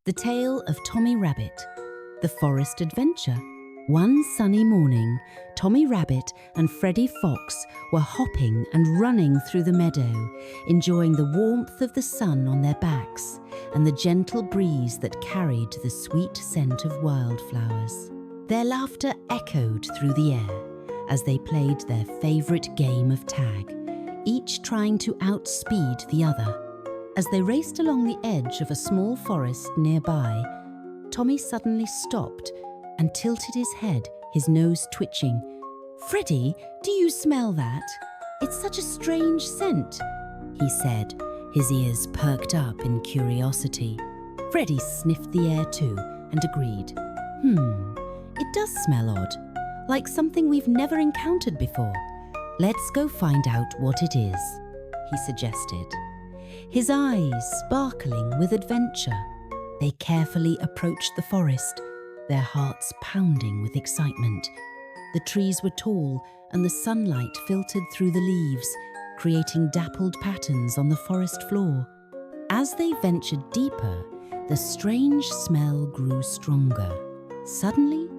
The Tale of Tommy Rabbit, The Forest Adventure. One sunny morning, Tommy Rabbit and Freddie Fox were hopping and running through the meadow, enjoying the warmth of the sun on their backs and the gentle breeze that carried the sweet scent of wildflowers. Their laughter echoed through the air as they played their favourite game of tag, each trying to outspeed the other. As they raced along the edge of a small forest nearby, Tommy suddenly stopped and tilted his head, his nose twitching. "Freddie, do you smell that? It's such a strange scent," he said, his ears perked up in curiosity. Freddie sniffed the air too and agreed. It does smell odd, like something we've never encountered before. Let's go find out what it is," he suggested, his eyes sparkling with adventure. They carefully approached the forest, their hearts pounding with excitement. The trees were tall and the sunlight filtered through the leaves, creating dappled patterns on the forest floor. As they ventured deeper, the strange smell grew stronger. Suddenly,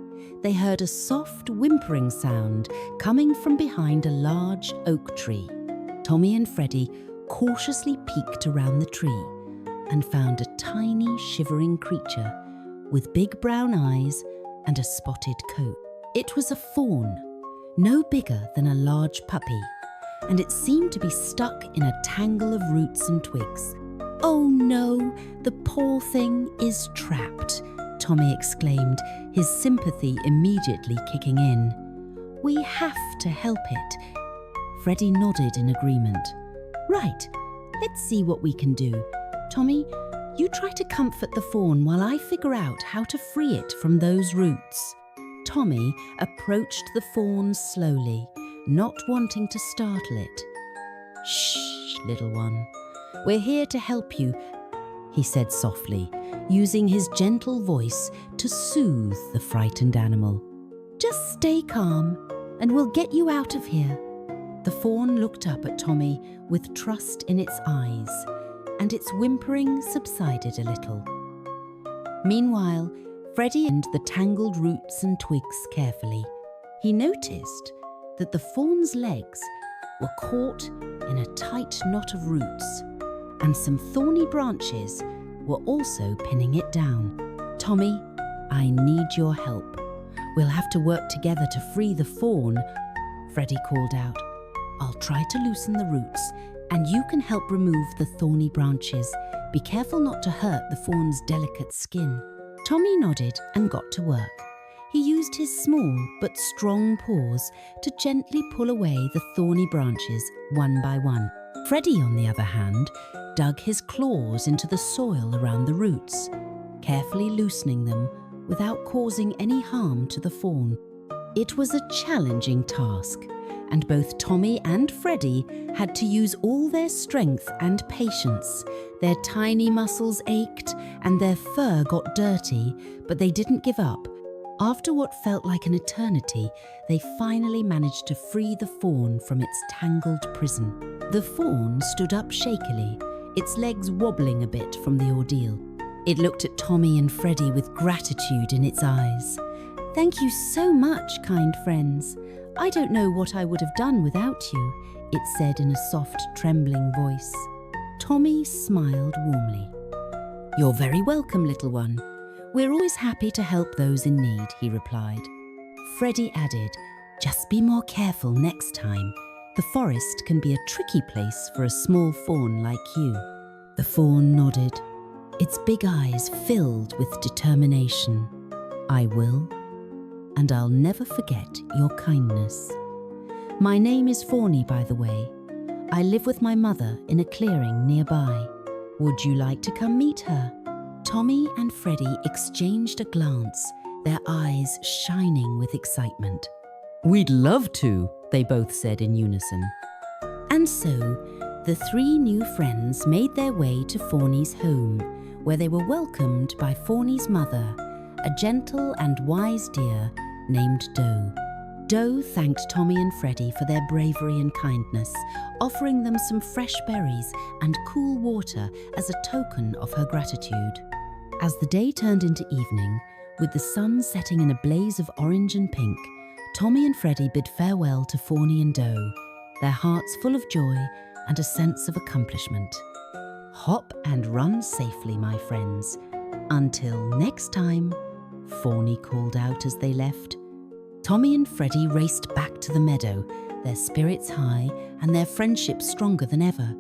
they heard a soft whimpering sound coming from behind a large oak tree. Tommy and Freddie cautiously peeked around the tree and found a tiny, shivering creature with big brown eyes and a spotted coat. It was a fawn, no bigger than a large puppy, and it seemed to be stuck in a tangle of roots and twigs. "Oh no, the poor thing is trapped," Tommy exclaimed, his sympathy immediately kicking in. "We have to help it." Freddie nodded in agreement. "Right, let's see what we can do. Tommy, you try to comfort the fawn while I figure out how to free it from those roots." Tommy approached the fawn slowly, not wanting to startle it. "Shh, little one. We're here to help you," he said softly, using his gentle voice to soothe the frightened animal. "Just stay calm, and we'll get you out of here." The fawn looked up at Tommy with trust in its eyes, and its whimpering subsided a little. Meanwhile, Freddie examined the tangled roots and twigs carefully. He noticed that the fawn's legs were caught in a tight knot of roots, and some thorny branches were also pinning it down. "Tommy, I need your help. We'll have to work together to free the fawn," Freddie called out. "I'll try to loosen the roots, and you can help remove the thorny branches. Be careful not to hurt the fawn's delicate skin." Tommy nodded and got to work. He used his small but strong paws to gently pull away the thorny branches one by one. Freddie, on the other hand, dug his claws into the soil around the roots, carefully loosening them without causing any harm to the fawn. It was a challenging task, and both Tommy and Freddie had to use all their strength and patience. Their tiny muscles ached and their fur got dirty, but they didn't give up. After what felt like an eternity, they finally managed to free the fawn from its tangled prison. The fawn stood up shakily, its legs wobbling a bit from the ordeal. It looked at Tommy and Freddie with gratitude in its eyes. "Thank you so much, kind friends. I don't know what I would have done without you," it said in a soft, trembling voice. Tommy smiled warmly. "You're very welcome, little one. We're always happy to help those in need," he replied. Freddie added, "Just be more careful next time. The forest can be a tricky place for a small fawn like you." The fawn nodded, its big eyes filled with determination. "I will, and I'll never forget your kindness. My name is Fawny, by the way. I live with my mother in a clearing nearby. Would you like to come meet her?" Tommy and Freddie exchanged a glance, their eyes shining with excitement. "We'd love to," they both said in unison. And so, the three new friends made their way to Fawny's home, where they were welcomed by Fawny's mother, a gentle and wise deer named Doe. Doe thanked Tommy and Freddie for their bravery and kindness, offering them some fresh berries and cool water as a token of her gratitude. As the day turned into evening, with the sun setting in a blaze of orange and pink, Tommy and Freddie bid farewell to Fawny and Doe, their hearts full of joy and a sense of accomplishment. Hop and run safely, my friends. Until next time, Fawny called out as they left. Tommy and Freddie raced back to the meadow, their spirits high and their friendship stronger than ever.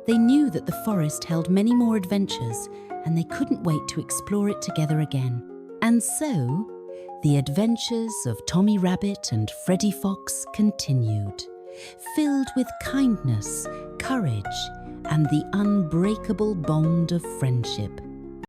They knew that the forest held many more adventures, and they couldn't wait to explore it together again. And so, the adventures of Tommy Rabbit and Freddie Fox continued, filled with kindness, courage, and the unbreakable bond of friendship.